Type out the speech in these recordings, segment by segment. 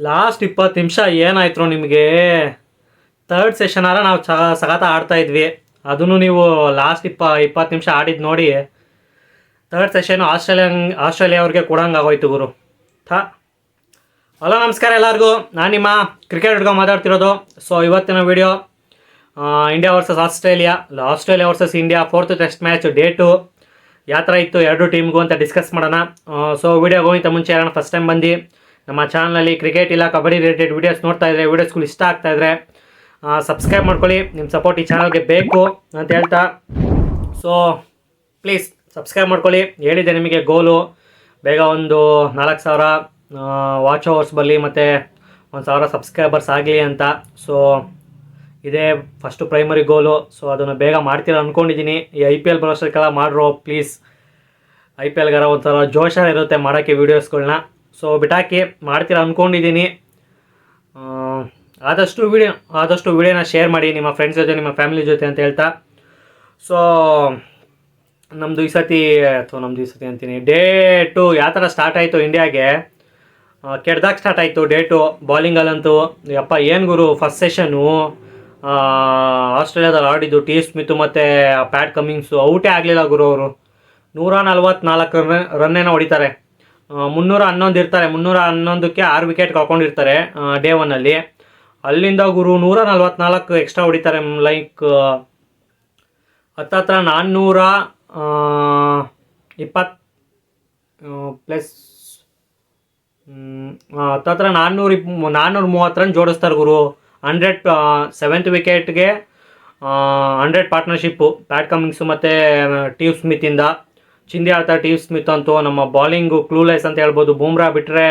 Last 20 ನಿಮಿಷ ಏನಾಯ್ತು ನಿಮಗೆ? ಥರ್ಡ್ ಸೆಷನಾರ ನಾವು ಸಖತ್ ಆಡ್ತಾ ಇದ್ವಿ. ಅದನ್ನು ನೀವು ಲಾಸ್ಟ್ 20 ನಿಮಿಷ ಆಡಿದ್ದು ನೋಡಿ. ಥರ್ಡ್ ಸೆಷನ್ ಆಸ್ಟ್ರೇಲಿಯಾ ಅವ್ರಿಗೆ ಕೊಡಂಗೆ ಆಗೋಯ್ತು ಗುರು. ಹಲೋ ನಮಸ್ಕಾರ ಎಲ್ಲರಿಗೂ, ನಾನು ನಿಮ್ಮ ಕ್ರಿಕೆಟ್ ಹುಡುಗ ಮಾತಾಡ್ತಿರೋದು. ಸೊ ಇವತ್ತಿನ video India versus Australia versus India 4th test match day 2 ಯಾವ ಥರ ಇತ್ತು ಎರಡು ಟೀಮ್ಗೂ ಅಂತ ಡಿಸ್ಕಸ್ ಮಾಡೋಣ. ಸೊ ವಿಡಿಯೋ ಹೋಗಿಂತ ಮುಂಚೆ ಯಾರನ್ನ ಫಸ್ಟ್ ಟೈಮ್ ಬಂದು ನಮ್ಮ ಚಾನಲಲ್ಲಿ ಕ್ರಿಕೆಟ್ ಇಲ್ಲ ಕಬಡ್ಡಿ ರಿಲೇಟೆಡ್ ವೀಡಿಯೋಸ್ ನೋಡ್ತಾ ಇದ್ದರೆ, ವೀಡಿಯೋಸ್ಗಳು ಇಷ್ಟ ಆಗ್ತಾಯಿದ್ರೆ ಸಬ್ಸ್ಕ್ರೈಬ್ ಮಾಡ್ಕೊಳ್ಳಿ. ನಿಮ್ಮ ಸಪೋರ್ಟ್ ಈ ಚಾನಲ್ಗೆ ಬೇಕು ಅಂತ ಹೇಳ್ತಾ, ಸೊ ಪ್ಲೀಸ್ ಸಬ್ಸ್ಕ್ರೈಬ್ ಮಾಡ್ಕೊಳ್ಳಿ. ಹೇಳಿದೆ ನಿಮಗೆ ಗೋಲು ಬೇಗ ಒಂದು 4,000 ವಾಚ್ ಅವರ್ಸ್ ಬರಲಿ ಮತ್ತು 1,000 ಸಬ್ಸ್ಕ್ರೈಬರ್ಸ್ ಆಗಲಿ ಅಂತ. ಸೊ ಇದೇ ಫಸ್ಟು ಪ್ರೈಮರಿ ಗೋಲು. ಸೊ ಅದನ್ನು ಬೇಗ ಮಾಡ್ತೀರ ಅಂದ್ಕೊಂಡಿದ್ದೀನಿ. ಈ IPL ಬರೋಷ್ಟಕ್ಕೆಲ್ಲ ಮಾಡ್ರೋ ಪ್ಲೀಸ್. IPLಗಾರ ಒಂಥರ ಜೋಶ ಇರುತ್ತೆ ಮಾಡೋಕ್ಕೆ ವೀಡಿಯೋಸ್ಗಳನ್ನ. ಸೊ ಬಿಟಾಕಿ ಮಾಡ್ತೀರ ಅಂದ್ಕೊಂಡಿದ್ದೀನಿ. ಆದಷ್ಟು ವೀಡಿಯೋನ ಶೇರ್ ಮಾಡಿ ನಿಮ್ಮ ಫ್ರೆಂಡ್ಸ್ ಜೊತೆ, ನಿಮ್ಮ ಫ್ಯಾಮಿಲಿ ಜೊತೆ ಅಂತ ಹೇಳ್ತಾ. ಸೊ ನಮ್ಮದು ಈ ಸತಿ ಅಂತೀನಿ ಡೇ 2 ಯಾವ ಥರ ಸ್ಟಾರ್ಟ್ ಆಯಿತು ಇಂಡಿಯಾಗೆ. ಕೆಡ್ದಾಗ ಸ್ಟಾರ್ಟ್ ಆಯಿತು ಡೇ 2 ಬಾಲಿಂಗಲ್ಲಂತೂ. ಯಪ್ಪ ಏನು ಗುರು, ಫಸ್ಟ್ ಸೆಷನ್ನು ಆಸ್ಟ್ರೇಲಿಯಾದಲ್ಲಿ ಆಡಿದ್ದು ಟಿ ಸ್ಮಿತ್ ಮತ್ತು ಪ್ಯಾಟ್ ಕಮಿನ್ಸು ಔಟೇ ಆಗಲಿಲ್ಲ ಗುರು. ಅವರು 144 ರನ್ನೇನೋ ಹೊಡಿತಾರೆ. 311 ಇರ್ತಾರೆ. 311ಕ್ಕೆ 6 ವಿಕೆಟ್ ಕಳ್ಕೊಂಡಿರ್ತಾರೆ ಡೇ 1ಅಲ್ಲಿ. ಅಲ್ಲಿಂದ ಗುರು 144 ಎಕ್ಸ್ಟ್ರಾ ಹೊಡಿತಾರೆ. ಲೈಕ್ ಹತ್ತತ್ರ 420 ಪ್ಲಸ್ ಹತ್ತತ್ರ 430 ರನ್ ಜೋಡಿಸ್ತಾರೆ ಗುರು. 7th ವಿಕೆಟ್ಗೆ 100 ಪಾರ್ಟ್ನರ್ಶಿಪ್ಪು ಪ್ಯಾಟ್ ಕಮಿನ್ಸು ಮತ್ತು ಟಿವ್ ಸ್ಮಿತಿಂದ. ಚಿಂದಿ ಆಡ್ತಾರೆ ಟಿವ್ ಸ್ಮಿತ್ ಅಂತೂ. ನಮ್ಮ ಬಾಲಿಂಗು ಕ್ಲೂಲೆಸ್ ಅಂತ ಹೇಳ್ಬೋದು. ಬೂಮ್ರಾ ಬಿಟ್ಟರೆ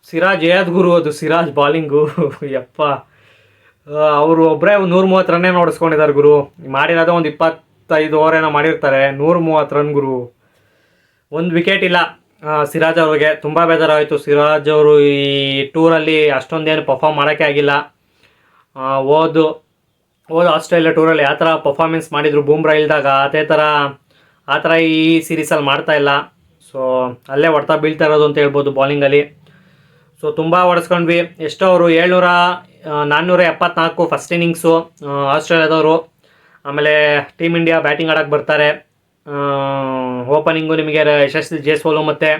ಸಿರಾಜ್ ಗುರು, ಅದು ಸಿರಾಜ್ ಬಾಲಿಂಗು ಯಪ್ಪ. ಅವರು ಒಬ್ಬರೇ 130 ರನ್ನೇ ನೋಡಿಸ್ಕೊಂಡಿದ್ದಾರೆ ಗುರು. ಮಾಡಿರೋದು ಒಂದು 25 ಓವರೇನೋ ಮಾಡಿರ್ತಾರೆ. 130 ರನ್ ಗುರು. ಒಂದು ವಿಕೆಟ್ ಇಲ್ಲ ಸಿರಾಜ್ ಅವ್ರಿಗೆ. ತುಂಬ ಬೇಜಾರಾಯಿತು. ಸಿರಾಜ್ ಅವರು ಈ ಟೂರಲ್ಲಿ ಅಷ್ಟೊಂದೇನು ಪರ್ಫಾರ್ಮ್ ಮಾಡೋಕ್ಕೆ ಆಗಿಲ್ಲ. ಹೋದ ಆಸ್ಟ್ರೇಲಿಯಾ ಟೂರಲ್ಲಿ ಯಾವ ಥರ ಪರ್ಫಾರ್ಮೆನ್ಸ್ ಮಾಡಿದರು ಬೂಮ್ರಾ ಇಲ್ದಾಗ, ಆ ಥರ ಈ ಸೀರೀಸಲ್ಲಿ ಮಾಡ್ತಾಯಿಲ್ಲ. ಸೊ ಅಲ್ಲೇ ಹೊಡ್ತಾ ಬೀಳ್ತಾ ಇರೋದು ಅಂತ ಹೇಳ್ಬೋದು ಬಾಲಿಂಗಲ್ಲಿ. ಸೊ ತುಂಬ ಹೊಡೆಸ್ಕೊಂಡ್ವಿ. ಎಷ್ಟೋ ಅವರು 474 ಫಸ್ಟ್ ಇನ್ನಿಂಗ್ಸು ಆಸ್ಟ್ರೇಲಿಯಾದವರು. ಆಮೇಲೆ ಟೀಮ್ ಇಂಡಿಯಾ ಬ್ಯಾಟಿಂಗ್ ಆಡೋಕ್ಕೆ ಬರ್ತಾರೆ. ಓಪನಿಂಗು ನಿಮಗೆ ಯಶಸ್ವಿ ಜೈಸ್ವಾಲ್ ಮತ್ತು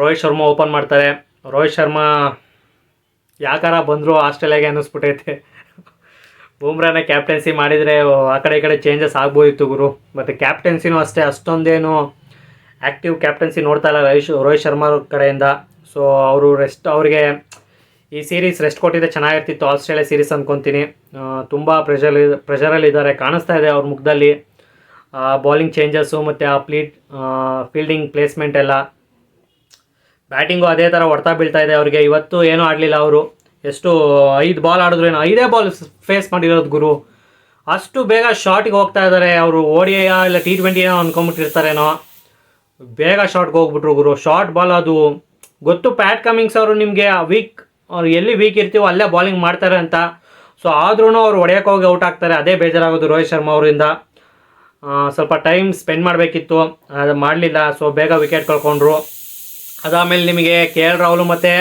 ರೋಹಿತ್ ಶರ್ಮಾ ಓಪನ್ ಮಾಡ್ತಾರೆ. ರೋಹಿತ್ ಶರ್ಮಾ ಯಾಕಾರ ಬಂದರು ಆಸ್ಟ್ರೇಲಿಯಾಗೆ ಅನ್ನಿಸ್ಬಿಟ್ಟೈತೆ. ಬೂಮ್ರಾನ ಕ್ಯಾಪ್ಟನ್ಸಿ ಮಾಡಿದರೆ ಆ ಕಡೆ ಈ ಕಡೆ ಚೇಂಜಸ್ ಆಗ್ಬೋದಿತ್ತು ಗುರು. ಮತ್ತು ಕ್ಯಾಪ್ಟನ್ಸಿನೂ ಅಷ್ಟೇ ಅಷ್ಟೊಂದೇನು ಆ್ಯಕ್ಟಿವ್ ಕ್ಯಾಪ್ಟನ್ಸಿ ನೋಡ್ತಾ ಇಲ್ಲ ರೋಹಿತ್ ಶರ್ಮಾ ಕಡೆಯಿಂದ. ಸೊ ಅವ್ರಿಗೆ ಈ ಸೀರೀಸ್ ರೆಸ್ಟ್ ಕೊಟ್ಟಿದ್ದೆ ಚೆನ್ನಾಗಿರ್ತಿತ್ತು ಆಸ್ಟ್ರೇಲಿಯಾ ಸೀರೀಸ್ ಅಂದ್ಕೊತೀನಿ. ತುಂಬ ಪ್ರೆಷರಲ್ಲಿದ್ದಾರೆ, ಕಾಣಿಸ್ತಾ ಇದೆ ಅವ್ರ ಮುಖದಲ್ಲಿ. ಬಾಲಿಂಗ್ ಚೇಂಜಸ್ಸು ಮತ್ತು ಆ ಫೀಲ್ಡಿಂಗ್ ಪ್ಲೇಸ್ಮೆಂಟ್ ಎಲ್ಲ. ಬ್ಯಾಟಿಂಗು ಅದೇ ಥರ ಹೊಡ್ತಾ ಬೀಳ್ತಾ ಇದೆ ಅವ್ರಿಗೆ. ಇವತ್ತು ಏನೂ ಆಡಲಿಲ್ಲ ಅವರು. ಎಷ್ಟು 5 ಬಾಲ್ ಆಡಿದ್ರು ಏನೋ 5 ಬಾಲ್ ಫೇಸ್ ಮಾಡಿರೋದು ಗುರು. ಅಷ್ಟು ಬೇಗ ಶಾರ್ಟಿಗೆ ಹೋಗ್ತಾ ಇದ್ದಾರೆ ಅವರು. ODI ಇಲ್ಲ T20 ಏನೋ ಅಂದ್ಕೊಂಬಿಟ್ಟಿರ್ತಾರೇನೋ, ಬೇಗ ಶಾರ್ಟ್ಗೆ ಹೋಗ್ಬಿಟ್ರು ಗುರು. ಶಾರ್ಟ್ ಬಾಲ್ ಅದು ಗೊತ್ತು. ಪ್ಯಾಟ್ ಕಮಿನ್ಸ್ ಅವರು ನಿಮಗೆ ಅವ್ರು ಎಲ್ಲಿ ವೀಕ್ ಇರ್ತೀವೋ ಅಲ್ಲೇ ಬಾಲಿಂಗ್ ಮಾಡ್ತಾರೆ ಅಂತ. ಸೊ ಆದ್ರೂ ಅವ್ರು ಹೊಡೆಯೋಕೆ ಹೋಗಿ ಔಟ್ ಆಗ್ತಾರೆ. ಅದೇ ಬೇಜಾರಾಗೋದು ರೋಹಿತ್ ಶರ್ಮಾ ಅವರಿಂದ. ಸ್ವಲ್ಪ ಟೈಮ್ ಸ್ಪೆಂಡ್ ಮಾಡಬೇಕಿತ್ತು, ಅದು ಮಾಡಲಿಲ್ಲ. ಸೊ ಬೇಗ ವಿಕೆಟ್ ಕಳ್ಕೊಂಡ್ರು. ಅದಾದಮೇಲೆ ನಿಮಗೆ KL ರಾಹುಲ್ ಮತ್ತು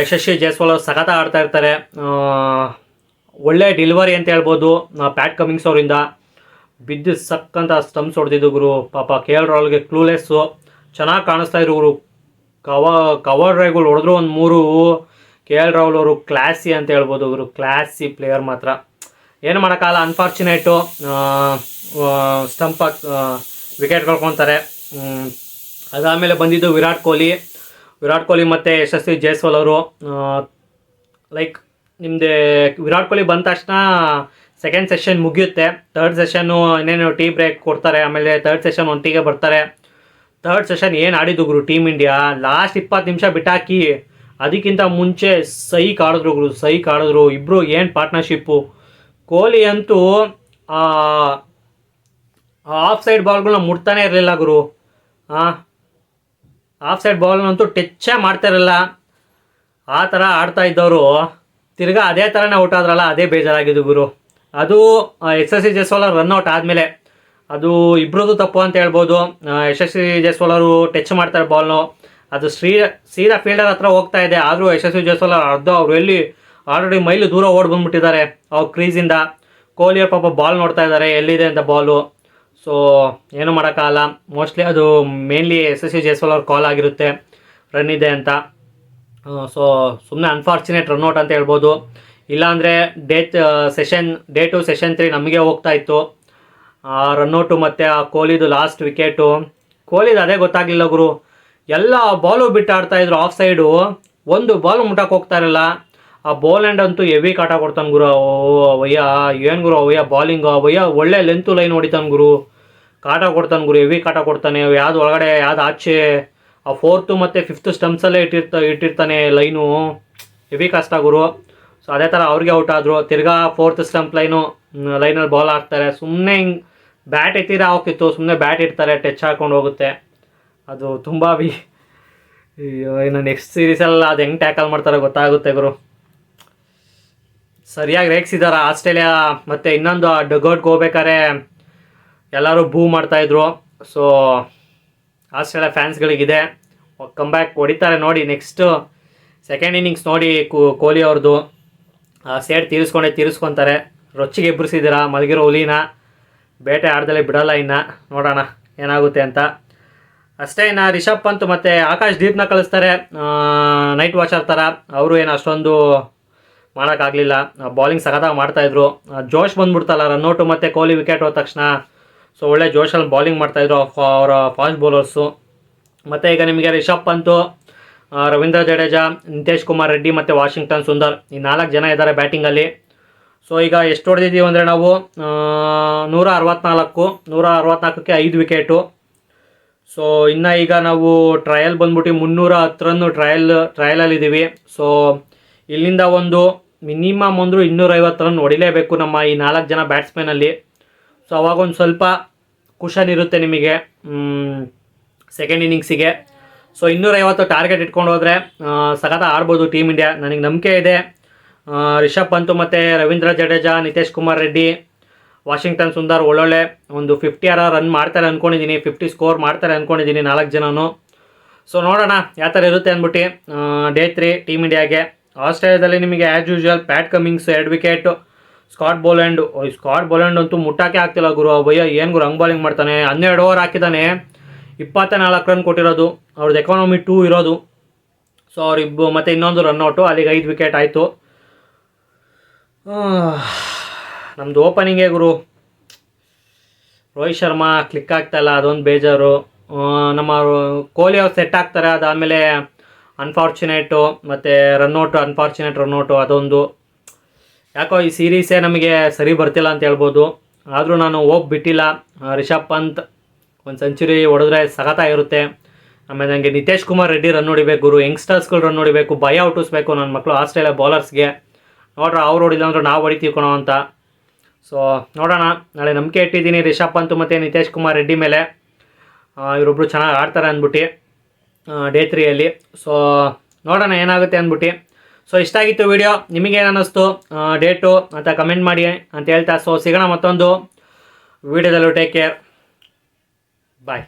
ಯಶಸ್ವಿ ಜೈಸ್ವಾಲ್ ಅವರು ಸಖತ್ ಆಡ್ತಾ ಇರ್ತಾರೆ. ಒಳ್ಳೆ ಡೆಲಿವರಿ ಅಂತ ಹೇಳ್ಬೋದು ಪ್ಯಾಟ್ ಕಮಿನ್ಸ್ ಅವರಿಂದ. ಬಿದ್ದು ಸಕ್ಕಂತ ಸ್ಟಂಪ್ಸ್ ಹೊಡೆದಿದ್ದು ಗುರು. ಪಾಪ KL ರಾಹುಲ್ಗೆ ಕ್ಲೂಲೆಸ್ಸು ಚೆನ್ನಾಗಿ ಕಾಣಿಸ್ತಾ ಇದ್ರು ಗುರು. ಕವರ್ ಡ್ರೈವ್ಗಳು ಹೊಡೆದ್ರು ಒಂದು 3. KL ರಾಹುಲ್ ಅವರು ಕ್ಲಾಸಿ ಅಂತ ಹೇಳ್ಬೋದು ಗುರು. ಕ್ಲಾಸಿ ಪ್ಲೇಯರ್ ಮಾತ್ರ. ಏನು ಮಾಡೋಕ್ಕಾಗಲ್ಲ, ಅನ್ಫಾರ್ಚುನೇಟು. ವಿಕೆಟ್ ಕಳ್ಕೊತಾರೆ. ಅದಾದಮೇಲೆ ಬಂದಿದ್ದು ವಿರಾಟ್ ಕೊಹ್ಲಿ ಮತ್ತು ಯಶಸ್ವಿ ಜೈಸ್ವಾಲ್ ಅವರು. ಲೈಕ್ ನಿಮ್ಮದೇ ವಿರಾಟ್ ಕೊಹ್ಲಿ ಬಂದ ತಕ್ಷಣ ಸೆಕೆಂಡ್ ಸೆಷನ್ ಮುಗಿಯುತ್ತೆ. ಥರ್ಡ್ ಸೆಷನ್ನು ಇನ್ನೇನು ಟೀ ಬ್ರೇಕ್ ಕೊಡ್ತಾರೆ. ಆಮೇಲೆ ಥರ್ಡ್ ಸೆಷನ್ ಒಂಟಿಗೆ ಬರ್ತಾರೆ. ಥರ್ಡ್ ಸೆಷನ್ ಏನು ಆಡಿದ್ದು ಗುರು ಟೀಮ್ ಇಂಡಿಯಾ. ಲಾಸ್ಟ್ 20 ನಿಮಿಷ ಬಿಟ್ಟಾಕಿ ಅದಕ್ಕಿಂತ ಮುಂಚೆ ಸೈಕ್ ಆಡಿದ್ರು ಇಬ್ಬರು. ಏನು ಪಾರ್ಟ್ನರ್ಶಿಪ್ಪು. ಕೊಹ್ಲಿ ಅಂತೂ ಆಫ್ ಸೈಡ್ ಬಾಲ್ಗಳನ್ನ ಮುಟ್ತಾನೆ ಇರಲಿಲ್ಲ ಗುರು. ಆಫ್ ಸೈಡ್ ಬಾಲ್ನಂತೂ ಟಚ್ಚೇ ಮಾಡ್ತಾ ಇರಲಿಲ್ಲ. ಆ ಥರ ಆಡ್ತಾ ಇದ್ದವರು ತಿರ್ಗಾ ಅದೇ ಥರನೇ ಔಟ್ ಆದ್ರಲ್ಲ, ಅದೇ ಬೇಜಾರಾಗಿದ್ದು ಗುರು. ಅದು ಯಶಸ್ವಿ ಜೈಸ್ವಾಲ್ ರನ್ಔಟ್ ಆದಮೇಲೆ ಅದು ಇಬ್ಬರದು ತಪ್ಪು ಅಂತ ಹೇಳ್ಬೋದು. ಯಶಸ್ವಿ ಜೈಸ್ವಾಲ್ ಅವರು ಟಚ್ ಮಾಡ್ತಾರೆ ಬಾಲ್ನು, ಅದು ಸೀದಾ ಫೀಲ್ಡರ್ ಹತ್ರ ಹೋಗ್ತಾ ಇದೆ. ಆದರೂ ಯಶಸ್ವಿ ಜೈಸ್ವಾಲ್ ಅವರು ಎಲ್ಲಿ ಆಲ್ರೆಡಿ ಮೈಲು ದೂರ ಓಡಿ ಬಂದ್ಬಿಟ್ಟಿದ್ದಾರೆ ಅವ್ರ ಕ್ರೀಸಿಂದ. ಕೊಹ್ಲಿಯವ್ರು ಪಾಪ ಬಾಲ್ ನೋಡ್ತಾ ಇದ್ದಾರೆ ಎಲ್ಲಿದೆ ಅಂತ ಬಾಲು. ಸೊ ಏನು ಮಾಡೋಕ್ಕಾಗಲ್ಲ. ಮೋಸ್ಟ್ಲಿ ಅದು ಮೇನ್ಲಿ ಯಶಸ್ವಿ ಜೈಸ್ವಾಲ್ ಅವ್ರ ಕಾಲ್ ಆಗಿರುತ್ತೆ, ರನ್ ಇದೆ ಅಂತ. ಸೊ ಸುಮ್ಮನೆ ಅನ್ಫಾರ್ಚುನೇಟ್ ರನ್ಔಟ್ ಅಂತ ಹೇಳ್ಬೋದು. ಇಲ್ಲಾಂದರೆ ಡೇ 2 ಸೆಷನ್ 3 ನಮಗೆ ಹೋಗ್ತಾ ಇತ್ತು ರನ್ಔಟು. ಮತ್ತು ಆ ಕೊಹ್ಲಿದು ಲಾಸ್ಟ್ ವಿಕೆಟು, ಕೊಹ್ಲಿದು ಅದೇ ಗೊತ್ತಾಗಲಿಲ್ಲ ಗುರು. ಎಲ್ಲ ಬಾಲು ಬಿಟ್ಟು ಆಡ್ತಾಯಿದ್ರು ಆಫ್ ಸೈಡು, ಒಂದು ಬಾಲು ಮುಟ್ಟಕ್ಕೆ ಹೋಗ್ತಾ ಇರಲ್ಲ. ಆ ಬಾಲ್ ಹ್ಯಾಂಡ್ ಅಂತೂ ಹೆವಿ ಕಾಟ ಕೊಡ್ತಾನೆ ಗುರು. ಅವಯ್ಯ ಏನು ಗುರು ಅವಯ್ಯ ಬಾಲಿಂಗು, ಅವಯ್ಯ ಒಳ್ಳೆ ಲೆಂತು ಲೈನ್ ಹೊಡಿತಾನೆ ಗುರು, ಕಾಟ ಕೊಡ್ತಾನೆ ಗುರು, ಹೆವಿ ಕಾಟ ಕೊಡ್ತಾನೆ. ಯಾವ್ದು ಒಳಗಡೆ ಯಾವ್ದು ಆಚೆ ಆ 4th ಮತ್ತು 5th ಸ್ಟಂಪ್ಸಲ್ಲೇ ಇಟ್ಟಿರ್ತಾನೆ ಲೈನು, ಹೆವಿ ಕಷ್ಟ ಗುರು. ಸೊ ಅದೇ ಥರ ಅವ್ರಿಗೆ ಔಟ್ ಆದರು. ತಿರ್ಗಾ 4th ಸ್ಟಂಪ್ ಲೈನಲ್ಲಿ ಬಾಲ್ ಹಾಕ್ತಾರೆ. ಸುಮ್ಮನೆ ಹಿಂಗೆ ಬ್ಯಾಟ್ ಎತ್ತಿರ ಹೋಗ್ತಿತ್ತು, ಸುಮ್ಮನೆ ಬ್ಯಾಟ್ ಇಡ್ತಾರೆ, ಟಚ್ ಹಾಕ್ಕೊಂಡು ಹೋಗುತ್ತೆ. ಅದು ತುಂಬ ಇನ್ನು ನೆಕ್ಸ್ಟ್ ಸೀರೀಸಲ್ಲಿ ಅದು ಹೆಂಗೆ ಟ್ಯಾಕಲ್ ಮಾಡ್ತಾರೆ ಗೊತ್ತಾಗುತ್ತೆ ಗುರು. ಸರಿಯಾಗಿ ರೇಗಿಸಿದ್ದಾರೆ ಆಸ್ಟ್ರೇಲಿಯಾ. ಮತ್ತು ಇನ್ನೊಂದು ಡಗೌಟ್ಗೆ ಹೋಗ್ಬೇಕಾದ್ರೆ ಎಲ್ಲರೂ ಬೂ ಮಾಡ್ತಾಯಿದ್ರು. ಸೊ ಆಸ್ಟ್ರೇಲಿಯಾ ಫ್ಯಾನ್ಸ್ಗಳಿಗಿದೆ, ಕಂಬ್ಯಾಕ್ ಹೊಡಿತಾರೆ ನೋಡಿ. ನೆಕ್ಸ್ಟು ಸೆಕೆಂಡ್ ಇನ್ನಿಂಗ್ಸ್ ನೋಡಿ ಕೊಹ್ಲಿ ಅವ್ರದ್ದು ಸೇಡ್ ತೀರಿಸ್ಕೊತಾರೆ. ರೊಚ್ಚಿಗೆ ಎಬ್ಬರಿಸಿದ್ದೀರಾ ಮಲಗಿರೋ ಹುಲಿನ, ಬೇಟೆ ಆಡ್ದಲೇ ಬಿಡಲ್ಲ. ಇನ್ನು ನೋಡೋಣ ಏನಾಗುತ್ತೆ ಅಂತ ಅಷ್ಟೇ. ಇನ್ನು ರಿಷಬ್ ಪಂತ್ ಮತ್ತು ಆಕಾಶ್ ದೀಪ್ನ ಕಳಿಸ್ತಾರೆ ನೈಟ್ ವಾಚರ್ ಥರ. ಅವರು ಏನು ಅಷ್ಟೊಂದು ಮಾಡೋಕ್ಕಾಗಲಿಲ್ಲ, ಬಾಲಿಂಗ್ ಸಖತ್ತಾಗಿ ಮಾಡ್ತಾಯಿದ್ರು. ಜೋಶ್ ಬಂದ್ಬಿಡ್ತಲ್ಲ ರನ್ಔಟು ಮತ್ತು ಕೊಹ್ಲಿ ವಿಕೆಟ್ ಹೋದ ತಕ್ಷಣ. ಸೊ ಒಳ್ಳೆ ಜೋಶಲ್ಲಿ ಬಾಲಿಂಗ್ ಮಾಡ್ತಾಯಿದ್ರು ಅವರ ಫಾಸ್ಟ್ ಬೌಲರ್ಸು. ಮತ್ತು ಈಗ ನಿಮಗೆ ರಿಷಬ್ ಪಂತು, ರವೀಂದ್ರ ಜಡೇಜಾ, ನಿತೇಶ್ ಕುಮಾರ್ ರೆಡ್ಡಿ ಮತ್ತು ವಾಷಿಂಗ್ಟನ್ ಸುಂದರ್, ಈ 4 ಜನ ಇದ್ದಾರೆ ಬ್ಯಾಟಿಂಗಲ್ಲಿ. ಸೊ ಈಗ ಎಷ್ಟು ಹೊಡೆದಿದ್ದೀವಿ ಅಂದರೆ ನಾವು 164ಕ್ಕೆ 5 ವಿಕೆಟು. ಸೊ ಇನ್ನು ಈಗ ನಾವು ಟ್ರಯಲ್ ಬಂದ್ಬಿಟ್ಟು 310 ರನ್ನು ಟ್ರಯಲಲ್ಲಿದ್ದೀವಿ. ಸೊ ಇಲ್ಲಿಂದ ಒಂದು ಮಿನಿಮಮ್ 250 ರನ್ ಹೊಡಿಲೇಬೇಕು ನಮ್ಮ ಈ 4 ಜನ ಬ್ಯಾಟ್ಸ್ಮನಲ್ಲಿ. ಸೊ ಅವಾಗೊಂದು ಸ್ವಲ್ಪ ಕುಷನ್ ಇರುತ್ತೆ ನಿಮಗೆ ಸೆಕೆಂಡ್ ಇನ್ನಿಂಗ್ಸಿಗೆ. ಸೊ 250 ಟಾರ್ಗೆಟ್ ಇಟ್ಕೊಂಡು ಹೋದರೆ ಸಖತ್ ಆಡ್ಬೋದು ಟೀಮ್ ಇಂಡಿಯಾ, ನನಗೆ ನಂಬಿಕೆ ಇದೆ. ರಿಷಬ್ ಪಂತು ಮತ್ತು ರವೀಂದ್ರ ಜಡೇಜಾ, ನಿತೇಶ್ ಕುಮಾರ್ ರೆಡ್ಡಿ, ವಾಷಿಂಗ್ಟನ್ ಸುಂದರ್ ಒಳ್ಳೊಳ್ಳೆ ಒಂದು 50 ರನ್ ಮಾಡ್ತಾರೆ ಅಂದ್ಕೊಂಡಿದ್ದೀನಿ, 50 ಸ್ಕೋರ್ ಮಾಡ್ತಾರೆ ಅಂದ್ಕೊಂಡಿದ್ದೀನಿ 4 ಜನನು. ಸೊ ನೋಡೋಣ ಯಾವ ಥರ ಇರುತ್ತೆ ಅಂದ್ಬಿಟ್ಟು. ಡೇ 3 ಟೀಮ್ ಇಂಡಿಯಾಗೆ ಆಸ್ಟ್ರೇಲಿಯಾದಲ್ಲಿ ನಿಮಗೆ as usual Pat Cummins 2 wicket, Scott Boland ಅಂತೂ ಮುಟ್ಟಕ್ಕೆ ಆಗ್ತಿಲ್ಲ ಗುರು. ಭಯ್ಯ ಏನು ಗುರು ಹಂಗೆ ಬಾಲಿಂಗ್ ಮಾಡ್ತಾನೆ. 12 ಓವರ್ ಹಾಕಿದ್ದಾನೆ, 24 ರನ್ ಕೊಟ್ಟಿರೋದು, ಅವ್ರದ್ದು ಎಕಾನಮಿ 2 ಇರೋದು. ಸೊ ಅವರಿಬ್ಬರು ಮತ್ತು ಇನ್ನೊಂದು ರನ್ಔಟು, ಅಲ್ಲಿಗೆ 5 ವಿಕೆಟ್ ಆಯಿತು. ನಮ್ಮದು ಓಪನಿಂಗೇ ಗುರು. ರೋಹಿತ್ ಶರ್ಮಾ ಕ್ಲಿಕ್ ಆಗ್ತಾಯಿಲ್ಲ, ಅದೊಂದು ಬೇಜಾರು. ನಮ್ಮ ಕೊಹ್ಲಿ ಅವ್ರು ಸೆಟ್ ಆಗ್ತಾರೆ, ಅದಾದಮೇಲೆ ಅನ್ಫಾರ್ಚುನೇಟು ಮತ್ತು ಅನ್ಫಾರ್ಚುನೇಟ್ ರನ್ಔಟು, ಅದೊಂದು ಯಾಕೋ ಈ ಸೀರೀಸೇ ನಮಗೆ ಸರಿ ಬರ್ತಿಲ್ಲ ಅಂತ ಹೇಳ್ಬೋದು. ಆದರೂ ನಾನು ಹೋಪ್ ಬಿಟ್ಟಿಲ್ಲ. ರಿಷಬ್ ಪಂತ್ ಒಂದು ಸೆಂಚುರಿ ಹೊಡೆದ್ರೆ ಸಖತ್ತಾಗಿರುತ್ತೆ. ಆಮೇಲೆ ನನಗೆ ನಿತೇಶ್ ಕುಮಾರ್ ರೆಡ್ಡಿ ರನ್ ಹೊಡಿಬೇಕು ಗುರು, ಯಂಗ್ಸ್ಟರ್ಸ್ಗಳು ರನ್ ಹೊಡಿಬೇಕು, ಭಯ ಹುಟ್ಟಿಸ್ಬೇಕು ನನ್ನ ಮಕ್ಕಳು ಆಸ್ಟ್ರೇಲಿಯಾ ಬೌಲರ್ಸ್ಗೆ. ನೋಡ್ರೆ ಅವ್ರು ಹೊಡಿಲ್ಲ ಅಂದ್ರೆ ನಾವು ಹೊಡಿತೀವಿ ಕೊಣೋ ಅಂತ. ಸೊ ನೋಡೋಣ, ನಾಳೆ ನಂಬಿಕೆ ಇಟ್ಟಿದ್ದೀನಿ ರಿಷಬ್ ಪಂತ್ ಮತ್ತು ನಿತೇಶ್ ಕುಮಾರ್ ರೆಡ್ಡಿ ಮೇಲೆ. ಇವರೊಬ್ಬರು ಚೆನ್ನಾಗಿ ಆಡ್ತಾರೆ ಅಂದ್ಬಿಟ್ಟು ಡೇ 3ಯಲ್ಲಿ. ಸೊ ನೋಡೋಣ ಏನಾಗುತ್ತೆ ಅಂದ್ಬಿಟ್ಟು. ಸೊ ಇಷ್ಟ ಆಗಿತ್ತು ವಿಡಿಯೋ, ನಿಮಗೇನು ಅನ್ನಿಸ್ತು ಡೇಟು ಅಂತ ಕಮೆಂಟ್ ಮಾಡಿ ಅಂತ ಹೇಳ್ತಾ. ಸೊ ಸಿಗೋಣ ಮತ್ತೊಂದು ವಿಡಿಯೋದಲ್ಲೂ. ಟೇಕ್ ಕೇರ್, ಬಾಯ್.